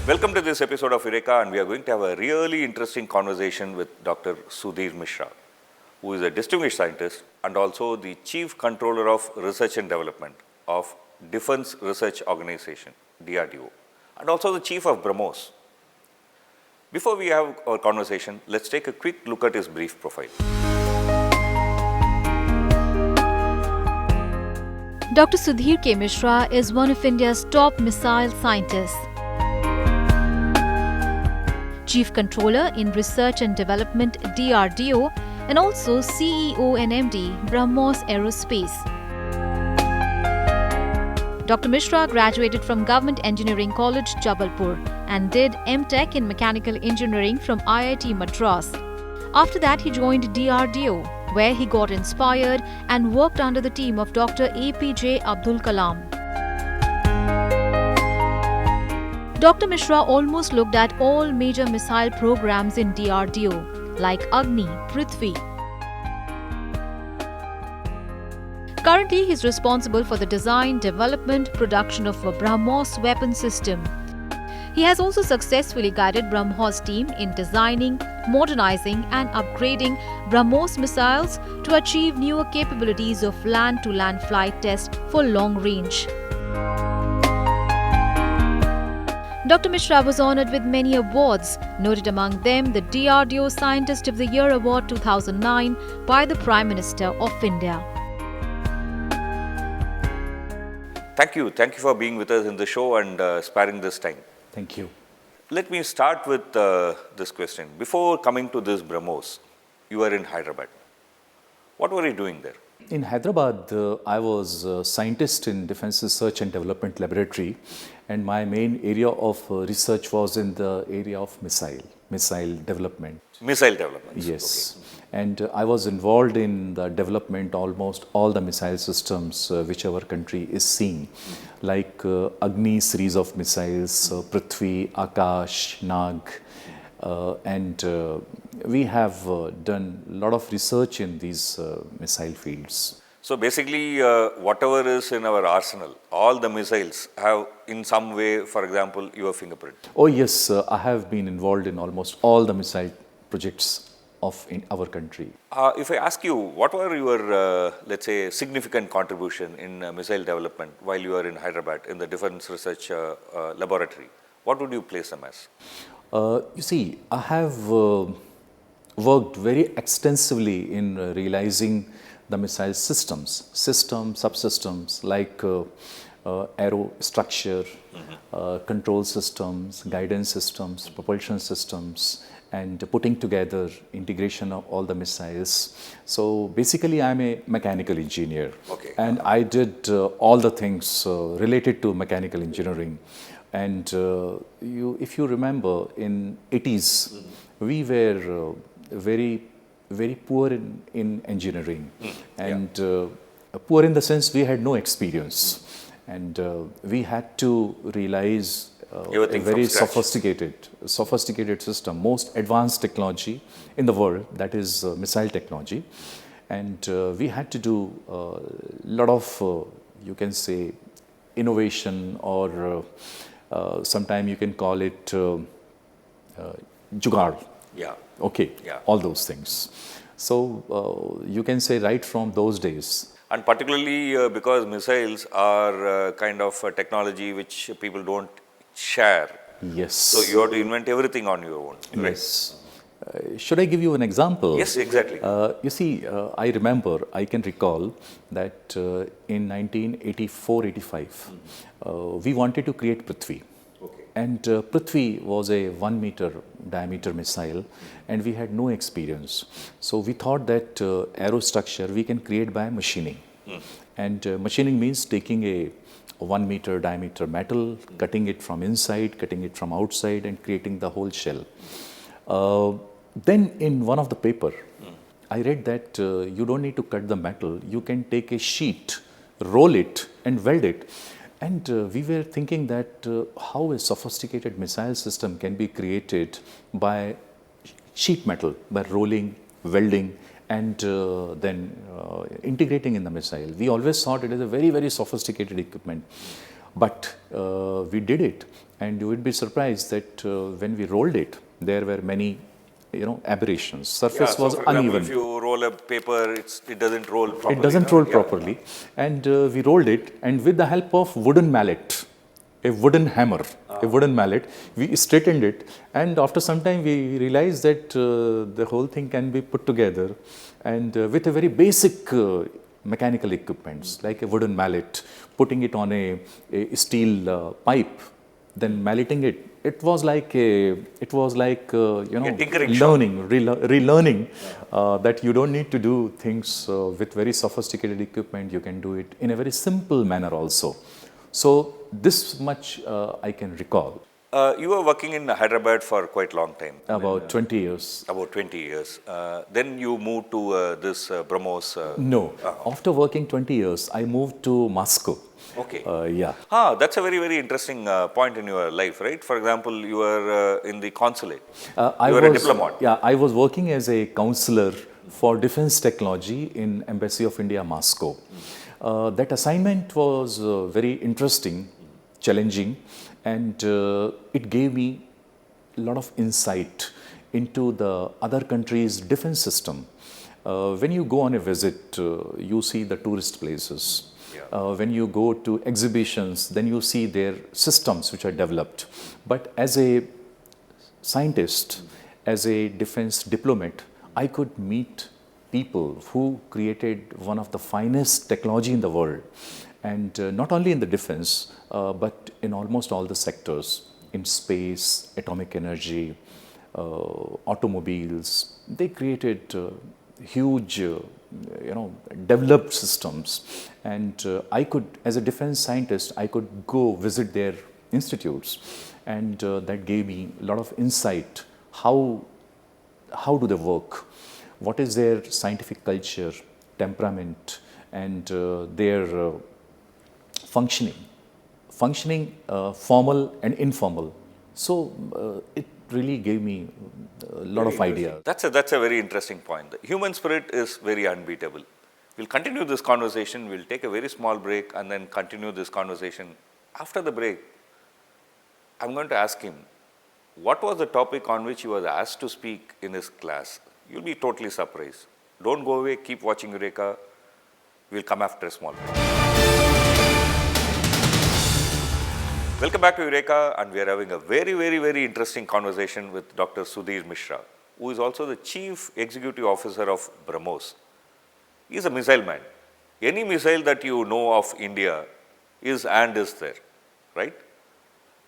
Welcome to this episode of Eureka, and we are going to have a really interesting conversation with Dr. Sudhir Mishra, who is a distinguished scientist and also the Chief Controller of Research and Development of Defense Research Organization, DRDO, and also the Chief of BrahMos. Before we have our conversation, let's take a quick look at his brief profile. Dr. Sudhir K. Mishra is one of India's top missile scientists. Chief Controller in Research and Development DRDO and also CEO and MD BrahMos Aerospace. Dr. Mishra graduated from Government Engineering College, Jabalpur and did M.Tech in Mechanical Engineering from IIT Madras. After that, he joined DRDO, where he got inspired and worked under the team of Dr. APJ Abdul Kalam. Dr. Mishra almost looked at all major missile programs in DRDO, like Agni, Prithvi. Currently, he is responsible for the design, development, production of a BrahMos weapon system. He has also successfully guided BrahMos team in designing, modernizing and upgrading BrahMos missiles to achieve newer capabilities of land-to-land flight test for long range. Dr. Mishra was honored with many awards, noted among them the DRDO Scientist of the Year Award 2009 by the Prime Minister of India. Thank you for being with us in the show and sparing this time. Thank you. Let me start with this question. Before coming to this BrahMos, you were in Hyderabad. What were you doing there? In Hyderabad, I was a scientist in Defense Research and Development Laboratory, and my main area of research was in the area of missile development. Missile development. Yes. Okay. And I was involved in the development almost all the missile systems which our country is seeing, like Agni series of missiles, Prithvi, Akash, Nag, and we have done a lot of research in these missile fields. So basically, whatever is in our arsenal, all the missiles have in some way, for example, your fingerprint. Oh yes, I have been involved in almost all the missile projects in our country. If I ask you, what were your, let's say, significant contribution in missile development while you were in Hyderabad in the Defense Research Laboratory, what would you place them as? You see, I have worked very extensively in realizing the missile systems, subsystems like aero structure, control systems, guidance systems, propulsion systems, and putting together integration of all the missiles. So basically, I'm a mechanical engineer, okay. And I did all the things related to mechanical engineering. And if you remember, in 80s, we were very poor in engineering, and poor in the sense we had no experience, and we had to realize a very sophisticated system, most advanced technology in the world, that is missile technology, and we had to do a lot of, you can say, innovation, or sometime you can call it jugaad. Yeah. Okay. Yeah. All those things. So you can say right from those days. And particularly because missiles are kind of a technology which people don't share. Yes. So you have to invent everything on your own. Right? Yes. Should I give you an example? Yes, exactly. You see, I can recall that in 1984-85, we wanted to create Prithvi. Okay. And Prithvi was a 1 meter diameter missile, and we had no experience. So we thought that aerostructure we can create by machining. And machining means taking a 1 meter diameter metal, cutting it from inside, cutting it from outside, and creating the whole shell. Then in one of the paper, I read that you don't need to cut the metal, you can take a sheet, roll it and weld it. And we were thinking that how a sophisticated missile system can be created by sheet metal, by rolling, welding, and then integrating in the missile. We always thought it is a very, very sophisticated equipment. But we did it, and you would be surprised that when we rolled it, there were many, aberrations. Surface so was for example, uneven. if you roll a paper, it doesn't roll properly. It doesn't roll properly, and we rolled it, and with the help of wooden mallet, a wooden hammer, a wooden mallet, we straightened it, and after some time we realized that the whole thing can be put together, and with a very basic mechanical equipments like a wooden mallet, putting it on a steel pipe, then malleting it. It was like tinkering shop. relearning that you don't need to do things with very sophisticated equipment. You can do it in a very simple manner also. So this much I can recall. You were working in Hyderabad for quite a long time. About 20 years. About 20 years. Then you moved to this BrahMos. No. After working 20 years, I moved to Moscow. Okay. Yeah. That's a very, very interesting point in your life, right? For example, you were in the consulate. I you were was, a diplomat. Yeah, I was working as a counselor for defense technology in Embassy of India, Moscow. That assignment was very interesting, challenging, and it gave me a lot of insight into the other countries' defense system. When you go on a visit, you see the tourist places. When you go to exhibitions, then you see their systems which are developed. But as a scientist, as a defense diplomat, I could meet people who created one of the finest technology in the world, and not only in the defense, but in almost all the sectors, in space, atomic energy, automobiles. They created huge, developed systems, and I could, as a defense scientist, I could go visit their institutes, and that gave me a lot of insight. How do they work? What is their scientific culture, temperament, and their functioning, formal and informal. So it really gave me a lot of ideas. That's a very interesting point. The human spirit is very unbeatable. We'll continue this conversation. We'll take a very small break and then continue this conversation. After the break, I'm going to ask him, what was the topic on which he was asked to speak in his class? You'll be totally surprised. Don't go away. Keep watching Eureka. We'll come after a small break. Welcome back to Eureka, and we are having a very, very, very interesting conversation with Dr. Sudhir Mishra, who is also the Chief Executive Officer of BrahMos. He is a missile man. Any missile that you know of India is there, right?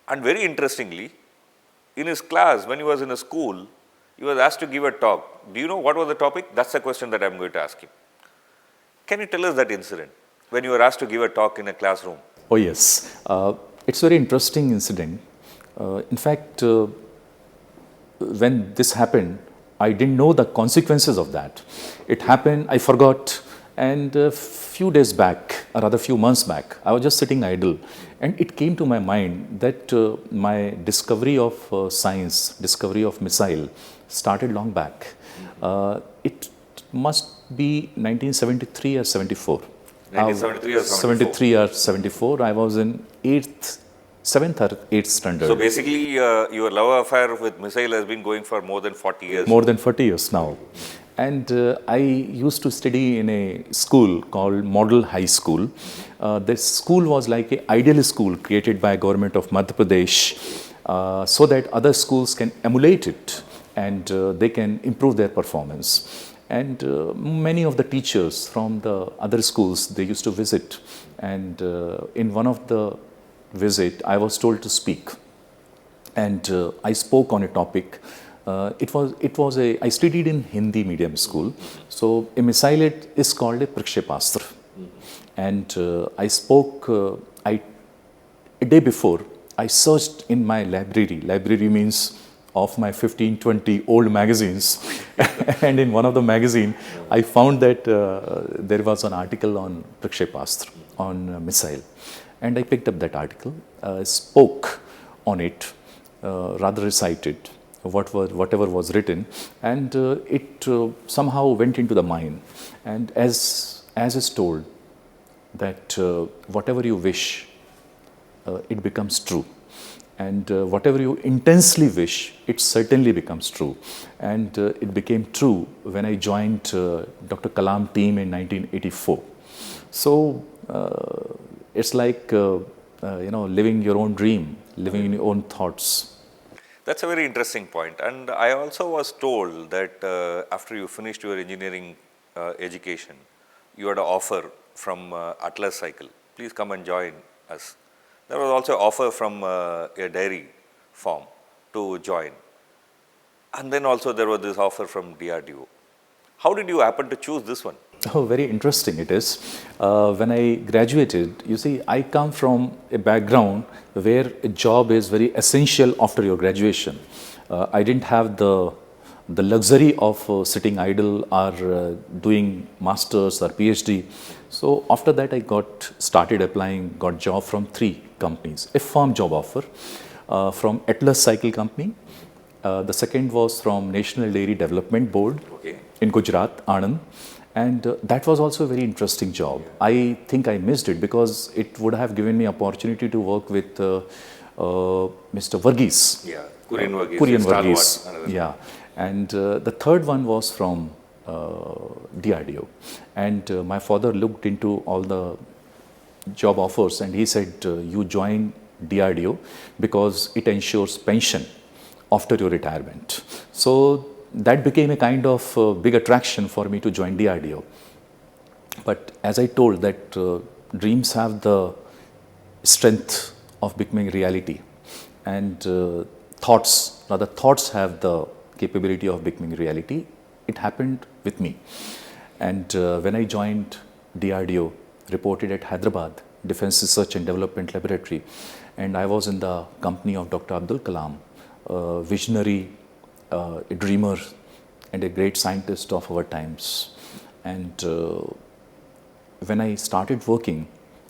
And very interestingly, in his class, when he was in a school, he was asked to give a talk. Do you know what was the topic? That's the question that I'm going to ask him. Can you tell us that incident when you were asked to give a talk in a classroom? Oh yes, it's a very interesting incident. In fact, when this happened, I didn't know the consequences of that. It happened, I forgot, and a few days back, or rather few months back, I was just sitting idle, and it came to my mind that my discovery of science, discovery of missile, started long back. It must be 1973 or 74. 1973 or 73 or 74. I was in 7th or 8th standard. So basically, your love affair with missile has been going for more than 40 years. More than 40 years now. And I used to study in a school called Model High School. This school was like an ideal school created by government of Madhya Pradesh so that other schools can emulate it and they can improve their performance. And many of the teachers from the other schools, they used to visit. And in one of the visit, I was told to speak. And I spoke on a topic. I studied in Hindi medium school. So a missile is called a Prakshepastra. And I spoke, a day before, I searched in my library. Library means of my 15, 20 old magazines. And in one of the magazine, I found that there was an article on Prakshepastra, on missile. And I picked up that article, spoke on it, rather recited whatever was written, and it somehow went into the mind. And as is told, that whatever you wish, it becomes true. And whatever you intensely wish, it certainly becomes true. And it became true when I joined Dr. Kalam team in 1984. So it's like, living your own dream, living in your own thoughts. That's a very interesting point. And I also was told that after you finished your engineering education, you had an offer from Atlas Cycle. Please come and join us. There was also an offer from a dairy farm to join. And then also there was this offer from DRDO. How did you happen to choose this one? Oh, very interesting it is. When I graduated, you see, I come from a background where a job is very essential after your graduation. I didn't have the luxury of sitting idle or doing masters or PhD. So after that, I started applying, got job from 3 companies. A firm job offer from Atlas Cycle Company. The second was from National Dairy Development Board in Gujarat, Anand. And that was also a very interesting job. I think I missed it because it would have given me opportunity to work with Mr. Varghese. Yeah, Kurian Varghese. Kurian Varghese. Yeah. And the third one was from DRDO. And my father looked into all the job offers and he said, you join DRDO because it ensures pension after your retirement. So that became a kind of big attraction for me to join DRDO. But as I told that dreams have the strength of becoming reality and thoughts have the capability of becoming reality. It happened with me. And when I joined DRDO, reported at Hyderabad Defense Research and Development Laboratory, and I was in the company of Dr. Abdul Kalam, a visionary, a dreamer and a great scientist of our times. And when I started working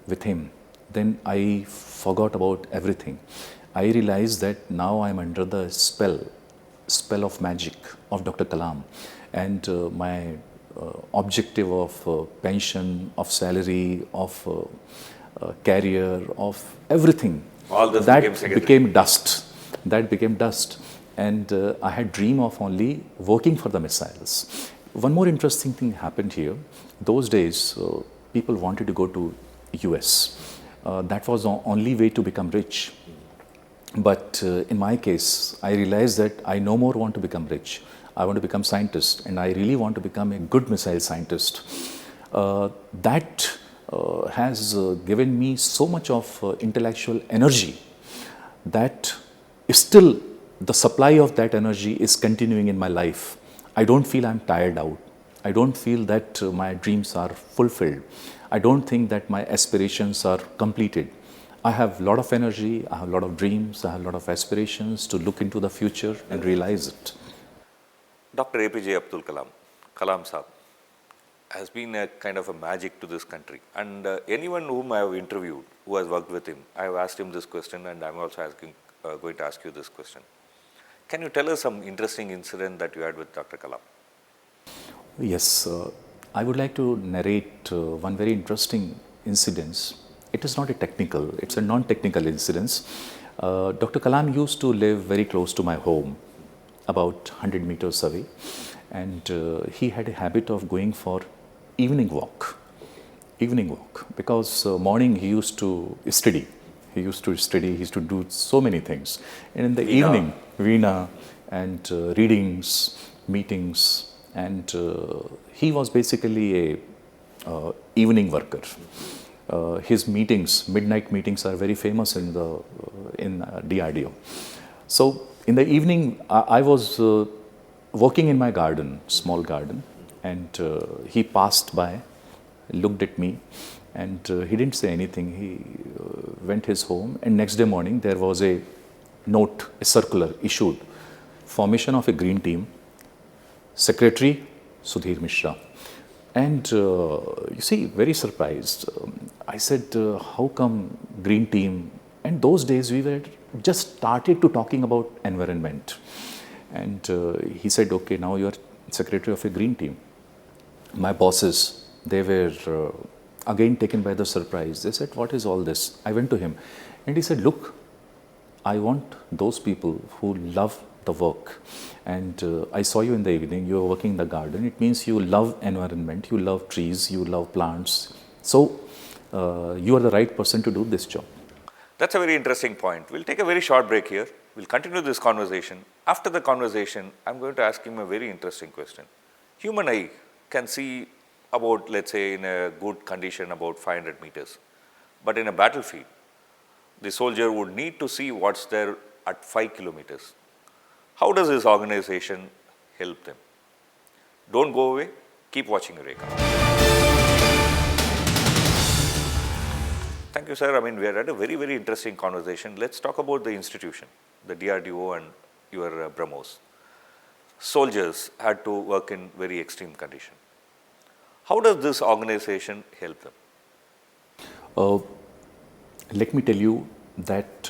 with him, then I forgot about everything. I realized that now I'm under the spell of magic of Dr. Kalam, and my objective of pension, of salary, of career, of everything, all this became dust. That became dust. And I had dream of only working for the missiles. One more interesting thing happened here. Those days, people wanted to go to US. That was the only way to become rich. But in my case, I realized that I no more want to become rich. I want to become scientist, and I really want to become a good missile scientist. That has given me so much of intellectual energy that still the supply of that energy is continuing in my life. I don't feel I'm tired out. I don't feel that my dreams are fulfilled. I don't think that my aspirations are completed. I have a lot of energy, I have a lot of dreams, I have a lot of aspirations to look into the future and realize it. Dr. APJ Abdul Kalam, Kalam Saab, has been a kind of a magic to this country. And anyone whom I have interviewed who has worked with him, I have asked him this question, and I'm also going to ask you this question. Can you tell us some interesting incident that you had with Dr. Kalam? Yes, I would like to narrate one very interesting incident. It is not a technical, it's a non-technical incident. Dr. Kalam used to live very close to my home, about 100 meters away, and he had a habit of going for evening walk, because morning he used to study. He used to do so many things. And in the evening, Veena and readings, meetings, and he was basically a evening worker. His meetings, midnight meetings, are very famous in DRDO. So in the evening, I was working in my garden, small garden, and he passed by, looked at me, and he didn't say anything. He went his home, and next day morning there was a note, a circular issued, formation of a green team, secretary Sudhir Mishra. And you see, very surprised. I said, how come green team? And those days we were just started to talking about environment. And he said, okay, now you are secretary of a green team. My bosses, they were again taken by the surprise. They said, what is all this? I went to him. And he said, look, I want those people who love the work. And I saw you in the evening, you were working in the garden. It means you love environment, you love trees, you love plants. So you are the right person to do this job. That's a very interesting point. We'll take a very short break here. We'll continue this conversation. After the conversation, I'm going to ask him a very interesting question. Human eye can see about, let's say, in a good condition, about 500 meters. But in a battlefield, the soldier would need to see what's there at 5 kilometers. How does this organization help them? Don't go away. Keep watching Eureka. Thank you, sir. I mean, we had a very, very interesting conversation. Let's talk about the institution, the DRDO and your BrahMos. Soldiers had to work in very extreme condition. How does this organization help them? Let me tell you that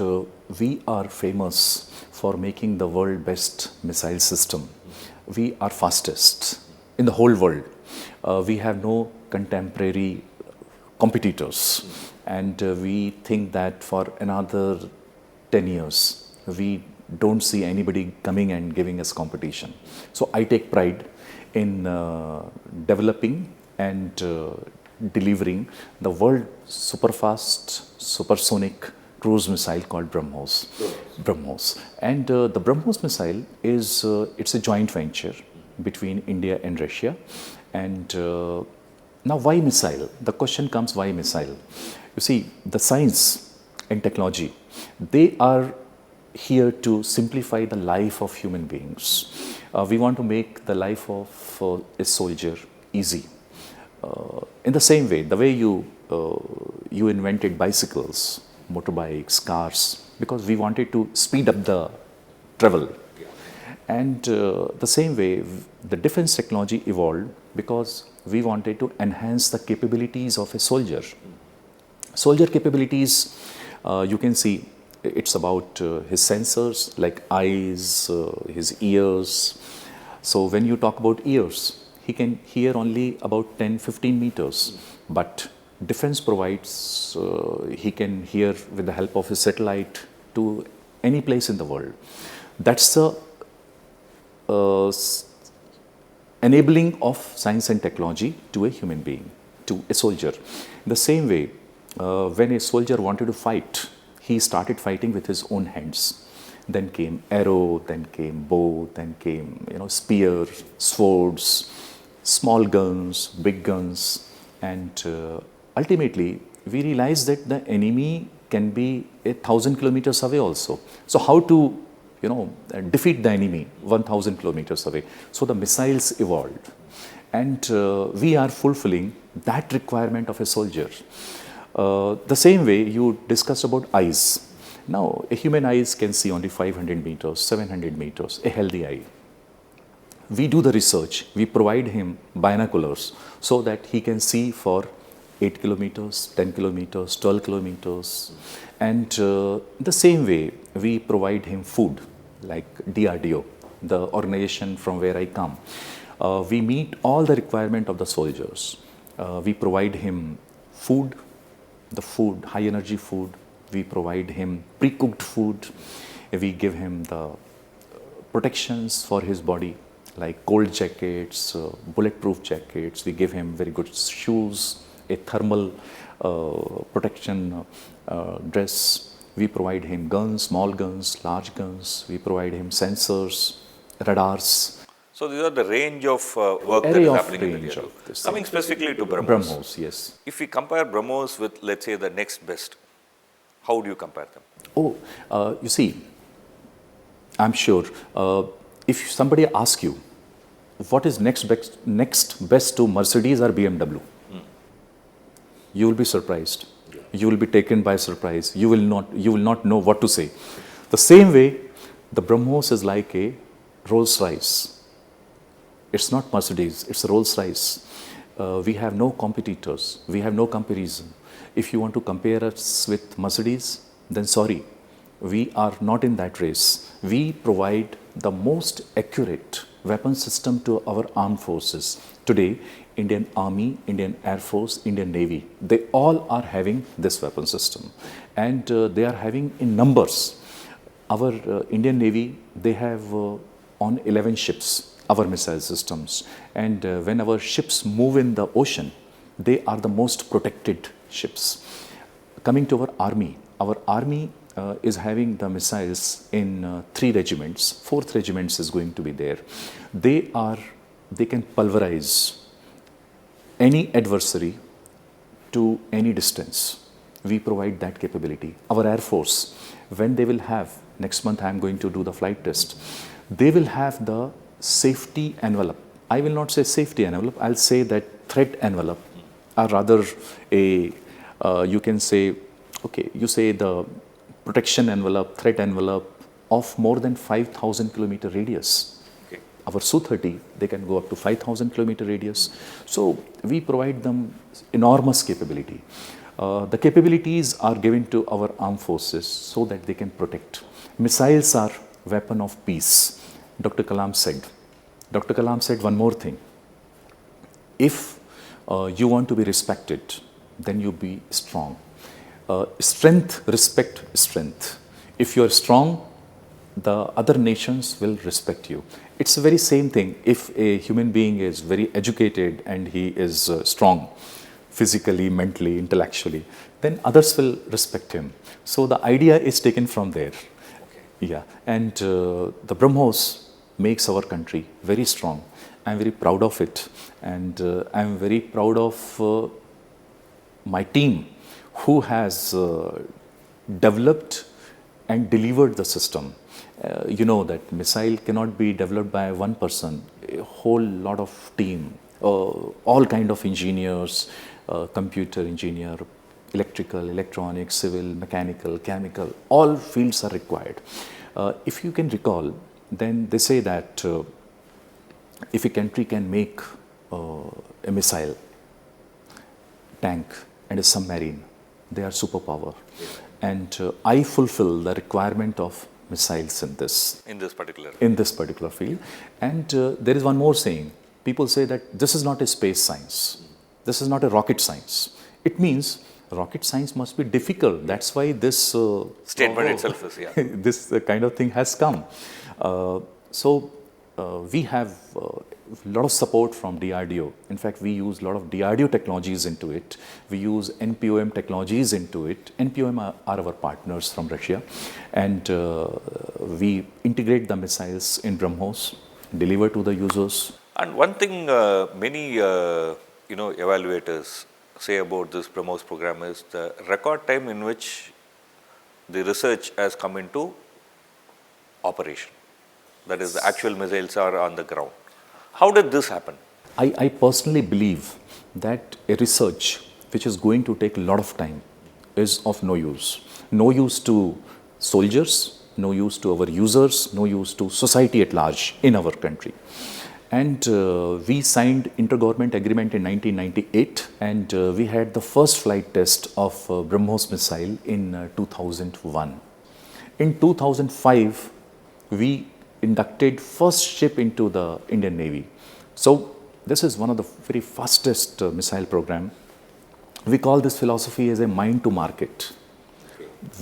we are famous for making the world best missile system. We are fastest in the whole world. We have no contemporary competitors, and we think that for another 10 years, we don't see anybody coming and giving us competition. So I take pride in developing and delivering the world super-fast, supersonic cruise missile called BrahMos. BrahMos. And the BrahMos missile is it's a joint venture between India and Russia. And now why missile? The question comes, why missile? You see, the science and technology, they are here to simplify the life of human beings. We want to make the life of a soldier easy. In the same way, the way you invented bicycles, motorbikes, cars, because we wanted to speed up the travel. And the same way, the defense technology evolved because we wanted to enhance the capabilities of a soldier. Soldier capabilities, you can see, it's about his sensors like eyes, his ears. So when you talk about ears, he can hear only about 10-15 meters, but defense provides, he can hear with the help of his satellite to any place in the world. That's the enabling of science and technology to a human being, to a soldier. The same way, when a soldier wanted to fight, he started fighting with his own hands. Then came arrow, then came bow, then came spear, swords, small guns, big guns, and ultimately we realized that the enemy can be 1,000 kilometers away also. So how to defeat the enemy 1,000 kilometers away? So the missiles evolved, and we are fulfilling that requirement of a soldier. The same way you discussed about eyes. Now, a human eyes can see only 500 meters, 700 meters, a healthy eye. We do the research, we provide him binoculars so that he can see for 8 kilometers, 10 kilometers, 12 kilometers. And the same way, we provide him food, like DRDO, the organization from where I come. We meet all the requirement of the soldiers. We provide him food, high energy food. We provide him pre-cooked food. We give him the protections for his body, like cold jackets, bulletproof jackets. We give him very good shoes, a thermal protection dress. We provide him guns, small guns, large guns. We provide him sensors, radars. So these are the range of work that is happening in the DRDO. Coming specifically to BrahMos. BrahMos, yes. If we compare BrahMos with, let's say, the next best, how do you compare them? Oh, you see, I'm sure if somebody asks you, what is next best to Mercedes or BMW? You will be surprised. You will be taken by surprise. You will not know what to say. The same way, the BrahMos is like a Rolls-Royce. It's not Mercedes, it's a Rolls-Royce. We have no competitors. We have no comparison. If you want to compare us with Mercedes, then sorry, we are not in that race. We provide the most accurate weapon system to our armed forces. Today, Indian Army, Indian Air Force, Indian Navy, they all are having this weapon system. And they are having in numbers. Our Indian Navy, they have on 11 ships, our missile systems. And when our ships move in the ocean, they are the most protected ships. Coming to our army is having the missiles in 3 regiments. 4th regiments is going to be there. They can pulverize any adversary to any distance. We provide that capability. Our Air Force, when they will have, next month I am going to do the flight test, they will have the safety envelope. I will not say safety envelope, I'll say that threat envelope, or rather you can say, okay, you say the protection envelope, threat envelope of more than 5,000 kilometer radius. Our Su-30, they can go up to 5,000 kilometer radius. So we provide them enormous capability. The capabilities are given to our armed forces so that they can protect. Missiles are weapon of peace. Dr. Kalam said one more thing. If you want to be respected, then you be strong. Strength, respect strength. If you are strong, the other nations will respect you. It's the very same thing. If a human being is very educated and he is strong, physically, mentally, intellectually, then others will respect him. So the idea is taken from there. Yeah, and the BrahMos makes our country very strong. I'm very proud of it, and I'm very proud of my team who has developed and delivered the system. You know that missile cannot be developed by one person, a whole lot of team, all kind of engineers, computer engineer, electrical, electronics, civil, mechanical, chemical, all fields are required. If you can recall, then they say that if a country can make a missile, tank and a submarine, they are superpower. And I fulfill the requirement of missiles in this particular field. And there is one more saying. People say that this is not a space science. This is not a rocket science. It means rocket science must be difficult. That's why this statement itself is, yeah. This kind of thing has come. So we have a lot of support from DRDO. In fact, we use a lot of DRDO technologies into it. We use NPOM technologies into it. NPOM are our partners from Russia. And we integrate the missiles in BrahMos, deliver to the users. And one thing many evaluators say about this BrahMos program is the record time in which the research has come into operation. That is, the actual missiles are on the ground. How did this happen? I personally believe that a research which is going to take a lot of time is of no use. No use to soldiers, no use to our users, no use to society at large in our country. And we signed intergovernment agreement in 1998, and we had the first flight test of BrahMos missile in 2001. In 2005, we inducted first ship into the Indian Navy. So this is one of the very fastest missile program. We call this philosophy as a mind to market.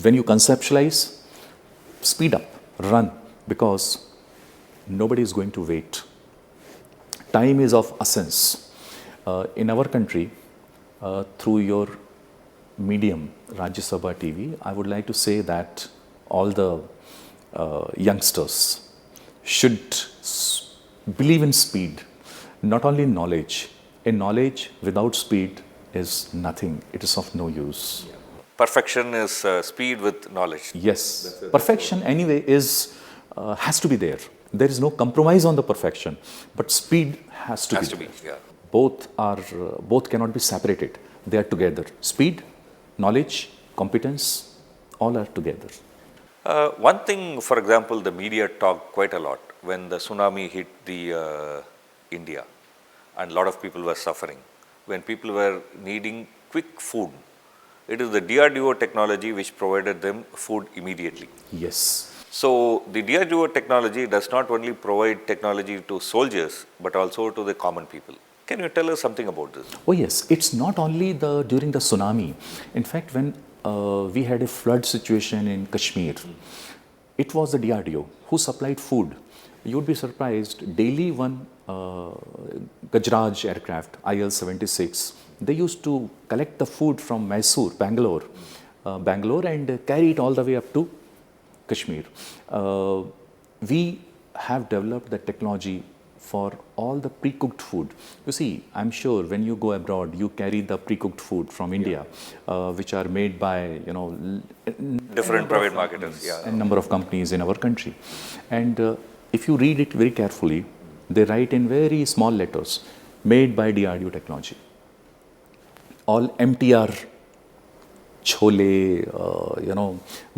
When you conceptualize, speed up, run, because nobody is going to wait. Time is of essence. In our country, through your medium, Rajya Sabha TV, I would like to say that all the youngsters should believe in speed, not only in knowledge. A knowledge without speed is nothing. It is of no use. Perfection is speed with knowledge. Yes. Perfection anyway has to be there. There is no compromise on the perfection, but speed has to be there. Yeah. Both cannot be separated. They are together. Speed, knowledge, competence, all are together. One thing, for example, the media talked quite a lot when the tsunami hit the India, and a lot of people were suffering. When people were needing quick food, it is the DRDO technology which provided them food immediately. Yes. So the DRDO technology does not only provide technology to soldiers, but also to the common people. Can you tell us something about this? Oh yes, it's not only during the tsunami. In fact, when we had a flood situation in Kashmir, it was the DRDO who supplied food. You'd be surprised. Daily, one Gajraj aircraft, IL-76, they used to collect the food from Mysore, Bangalore, and carry it all the way up to Kashmir. We have developed the technology for all the pre-cooked food. You see, I'm sure when you go abroad, you carry the pre-cooked food from India, which are made by, Different private marketers, yeah. a number of companies in our country. And if you read it very carefully, they write in very small letters, made by DRDO technology. All MTR, chole,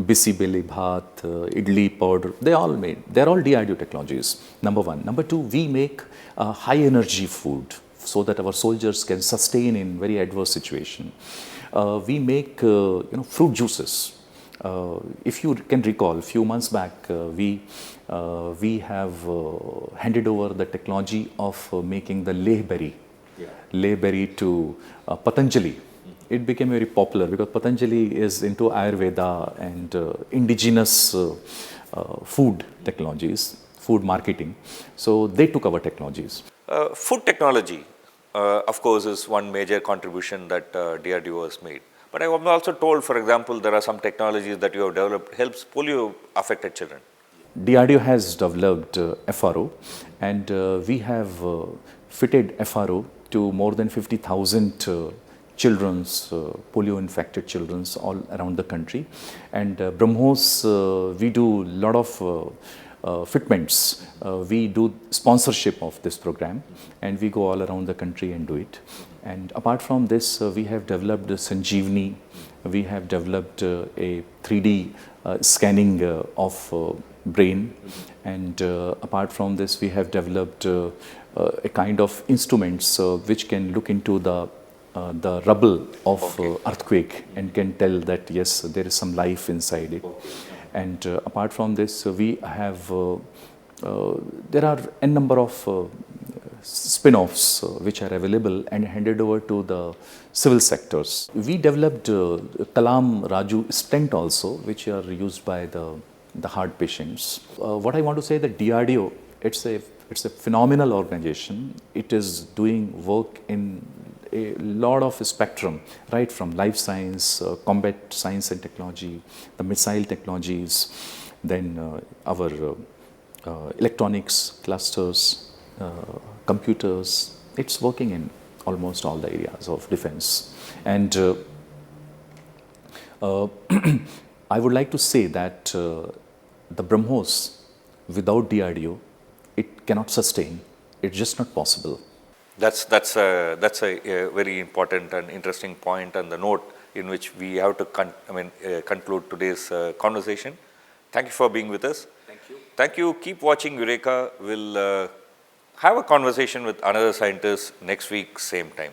bisi bele bhat, idli powder, they're all DRDO technologies, number one. Number two, we make high energy food so that our soldiers can sustain in very adverse situation. We make, fruit juices. If you can recall, a few months back, we have handed over the technology of making the leh berry to Patanjali. It became very popular because Patanjali is into Ayurveda and indigenous food technologies, food marketing. So they took our technologies. Food technology, of course, is one major contribution that DRDO has made. But I am also told, for example, there are some technologies that you have developed helps polio-affected children. DRDO has developed FRO, and we have fitted FRO to more than 50,000 polio-infected children all around the country. And BrahMos, we do a lot of fitments. We do sponsorship of this program, and we go all around the country and do it. And apart from this, we have developed Sanjeevani. We have developed a 3D scanning of brain. And apart from this, we have developed a kind of instruments which can look into the rubble of earthquake and can tell that yes, there is some life inside it. And apart from this, we have there are a number of spin-offs which are available and handed over to the civil sectors. We developed Kalam Raju stent also, which are used by the heart patients. What I want to say that DRDO, it's a phenomenal organization. It is doing work in a lot of spectrum, right from life science, combat science and technology, the missile technologies, then our electronics clusters, computers. It's working in almost all the areas of defense. And I would like to say that the BrahMos, without DRDO, it cannot sustain. It's just not possible. That's a very important and interesting point, and the note in which we have to conclude today's conversation. Thank you for being with us. Thank you. Thank you. Keep watching Eureka. We'll have a conversation with another scientist next week, same time.